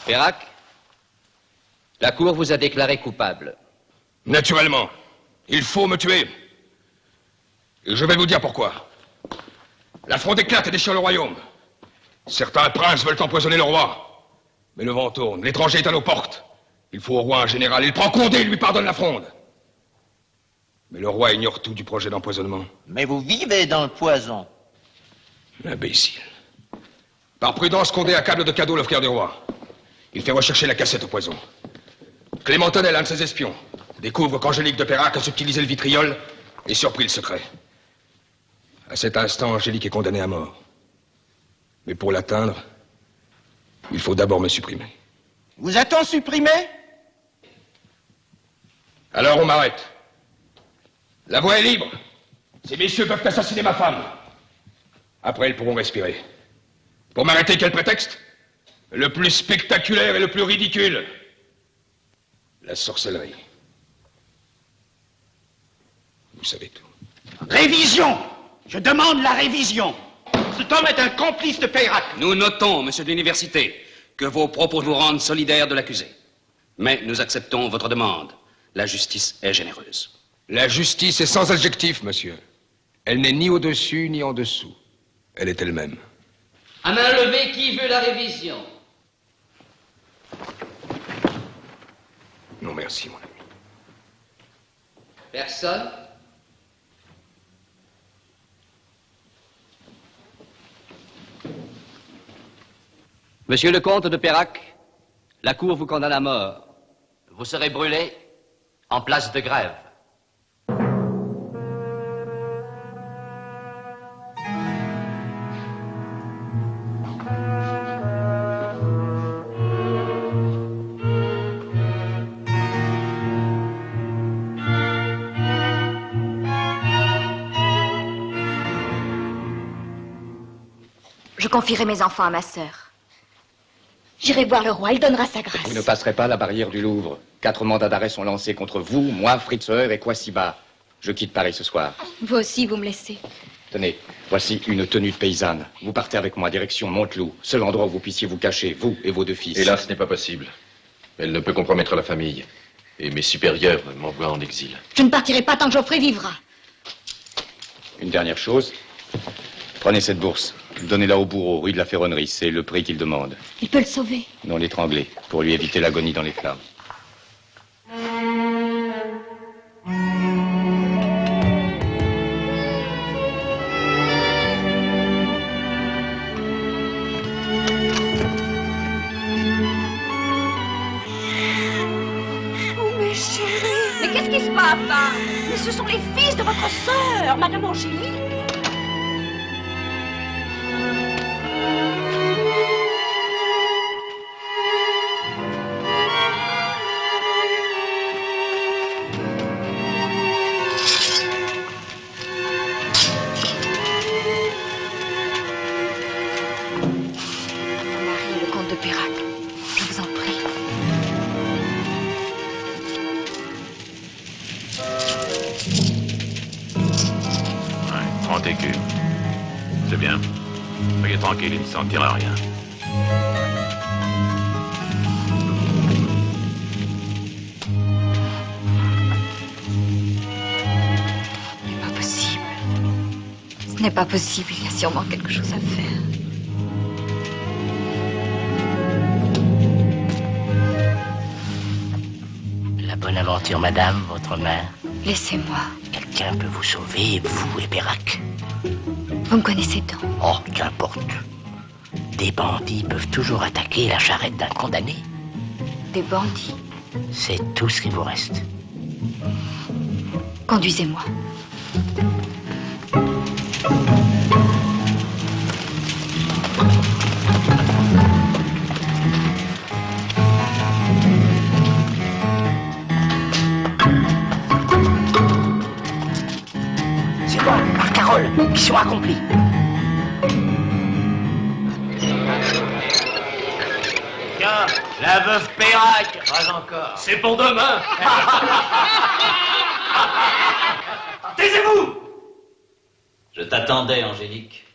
Perrac, la Cour vous a déclaré coupable. Naturellement. Il faut me tuer. Et je vais vous dire pourquoi. La fronde éclate et déchire le royaume. Certains princes veulent empoisonner le roi. Mais le vent tourne, l'étranger est à nos portes. Il faut au roi un général, il prend Condé et lui pardonne la fronde. Mais le roi ignore tout du projet d'empoisonnement. Mais vous vivez dans le poison. L'imbécile. Par prudence, Condé accable de cadeaux le frère du roi. Il fait rechercher la cassette au poison. Clémentonel, un de ses espions, découvre qu'Angélique de Perrac a subtilisé le vitriol et surpris le secret. À cet instant, Angélique est condamnée à mort. Mais pour l'atteindre, il faut d'abord me supprimer. Vous a-t-on supprimé? Alors on m'arrête. La voie est libre. Ces messieurs peuvent assassiner ma femme. Après, ils pourront respirer. Pour m'arrêter, quel prétexte? Le plus spectaculaire et le plus ridicule. La sorcellerie. Vous savez tout. Révision! Je demande la révision! Cet homme est un complice de Perrac. Nous notons, monsieur de l'université, que vos propos vous rendent solidaire de l'accusé. Mais nous acceptons votre demande. La justice est généreuse. La justice est sans adjectif, monsieur. Elle n'est ni au-dessus ni en dessous. Elle est elle-même. À main levée, qui veut la révision? Non, merci, mon ami. Personne? Monsieur le comte de Perrac, la Cour vous condamne à mort. Vous serez brûlé en place de grève. Je confierai mes enfants à ma sœur. J'irai voir le roi, il donnera sa grâce. Vous ne passerez pas la barrière du Louvre. 4 mandats d'arrêt sont lancés contre vous, moi, Fritzauer et Kwasiba. Je quitte Paris ce soir. Vous aussi, vous me laissez. Tenez, voici une tenue de paysanne. Vous partez avec moi, direction Monteloup, seul endroit où vous puissiez vous cacher, vous et vos 2 fils. Et là, ce n'est pas possible. Elle ne peut compromettre la famille. Et mes supérieurs m'envoient en exil. Je ne partirai pas tant que Geoffrey vivra. Une dernière chose. Prenez cette bourse. Donnez-la au bourreau, rue de la Ferronnerie. C'est le prix qu'il demande. Il peut le sauver. Non, l'étrangler, pour lui éviter l'agonie dans les flammes. Oh, mes chéris. Mais qu'est-ce qui se passe là? Mais ce sont les fils de votre sœur, Madame Angélique. C'est bien. Soyez tranquille, il ne sentira rien. Pas possible. Ce n'est pas possible, il y a sûrement quelque chose à faire. La bonne aventure, madame, votre mère. Laissez-moi. Quelqu'un peut vous sauver, vous et Perrac. Vous me connaissez donc. Oh, qu'importe. Des bandits peuvent toujours attaquer la charrette d'un condamné. Des bandits? C'est tout ce qui vous reste. Conduisez-moi. C'est bon, par Carole, mission accomplie. Tiens, la veuve Perrac, pas encore. C'est pour demain. Taisez-vous! Je t'attendais, Angélique.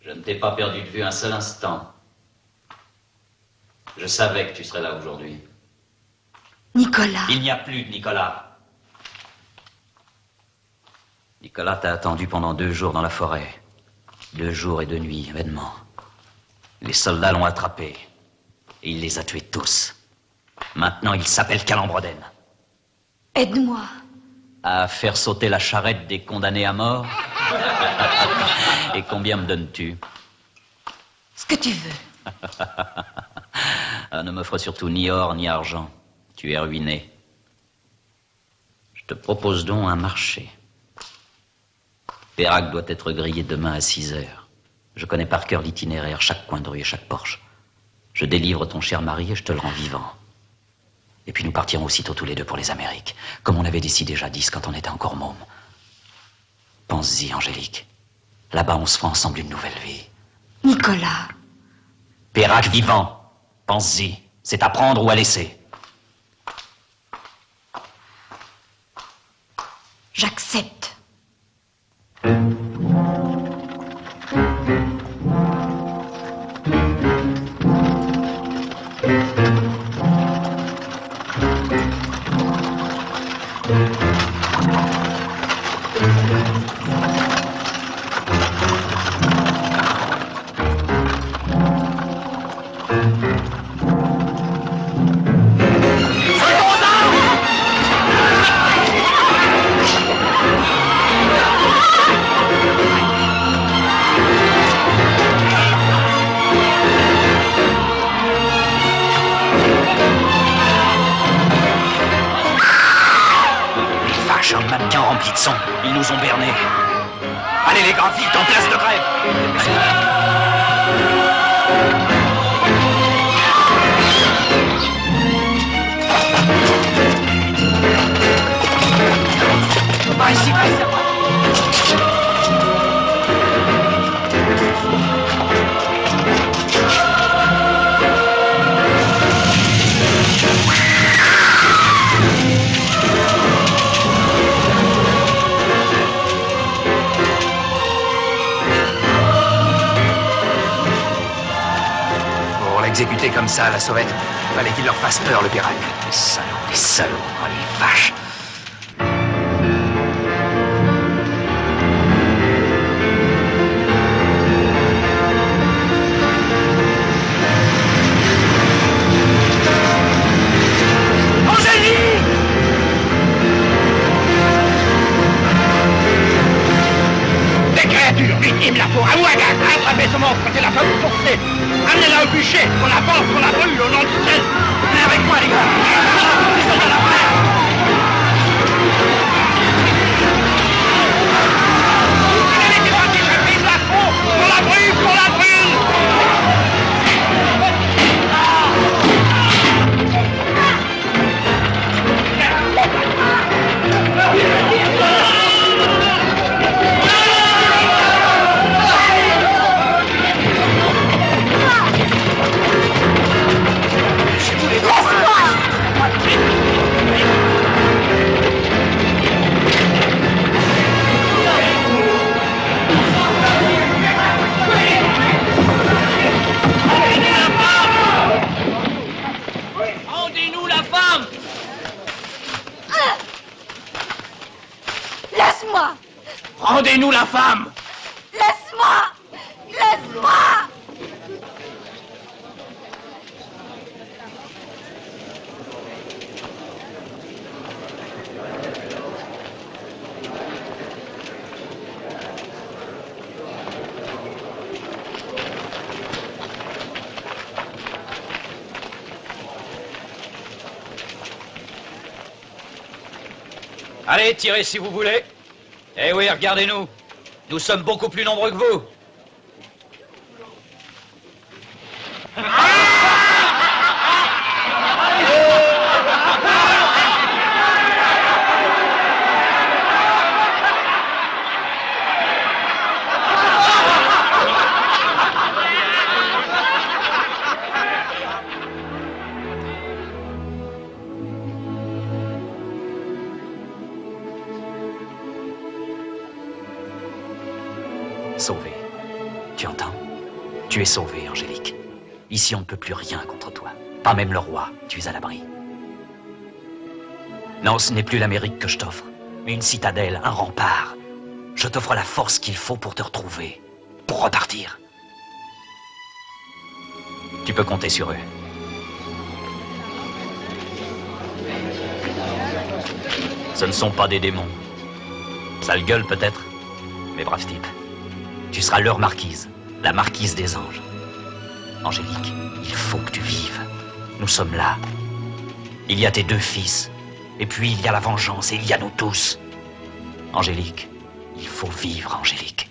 Je ne t'ai pas perdu de vue un seul instant. Je savais que tu serais là aujourd'hui. Nicolas. Il n'y a plus de Nicolas. Nicolas t'a attendu pendant 2 jours dans la forêt. 2 jours et 2 nuits, vainement. Les soldats l'ont attrapé. Et il les a tués tous. Maintenant, il s'appelle Calambrodène. Aide-moi. À faire sauter la charrette des condamnés à mort. Et combien me donnes-tu? Ce que tu veux. Ah, ne m'offre surtout ni or ni argent. Tu es ruiné. Je te propose donc un marché. Pérac doit être grillé demain à 6 heures. Je connais par cœur l'itinéraire, chaque coin de rue et chaque porche. Je délivre ton cher mari et je te le rends vivant. Et puis nous partirons aussitôt tous les deux pour les Amériques, comme on avait décidé jadis quand on était encore môme. Pense-y, Angélique. Là-bas, on se fera ensemble une nouvelle vie. Nicolas. Pérac vivant. Pense-y. C'est à prendre ou à laisser. J'accepte. Ils nous ont bernés. Allez les gars, vite, en place de grève. Par ici, par ici. Exécuté comme ça à la sauvette. Fallait qu'il leur fasse peur, le Pérac. Les salauds, oh, les vaches. Angélique! Des créatures, victimes, la peau à Ouaga, attrapez ce monstre, c'est la femme forcée. Amenez-la au bûcher, qu'on la pense, qu'on la brûle, au nom du ciel. Venez avec moi, les gars. Allez, les bandits, je prise la peau, qu'on la brûle, qu'on la brûle. Rendez-nous la femme! Laisse-moi! Rendez-nous la femme! Laisse-moi! Laisse-moi! Allez, tirez si vous voulez. Eh oui, regardez-nous. Nous sommes beaucoup plus nombreux que vous. Sauvé. Tu entends? Tu es sauvée, Angélique. Ici, on ne peut plus rien contre toi. Pas même le roi, tu es à l'abri. Non, ce n'est plus l'Amérique que je t'offre, mais une citadelle, un rempart. Je t'offre la force qu'il faut pour te retrouver, pour repartir. Tu peux compter sur eux. Ce ne sont pas des démons. Sale gueule peut-être, mais brave type. Tu seras leur marquise, la marquise des anges. Angélique, il faut que tu vives. Nous sommes là. Il y a tes 2 fils, et puis il y a la vengeance, et il y a nous tous. Angélique, il faut vivre, Angélique.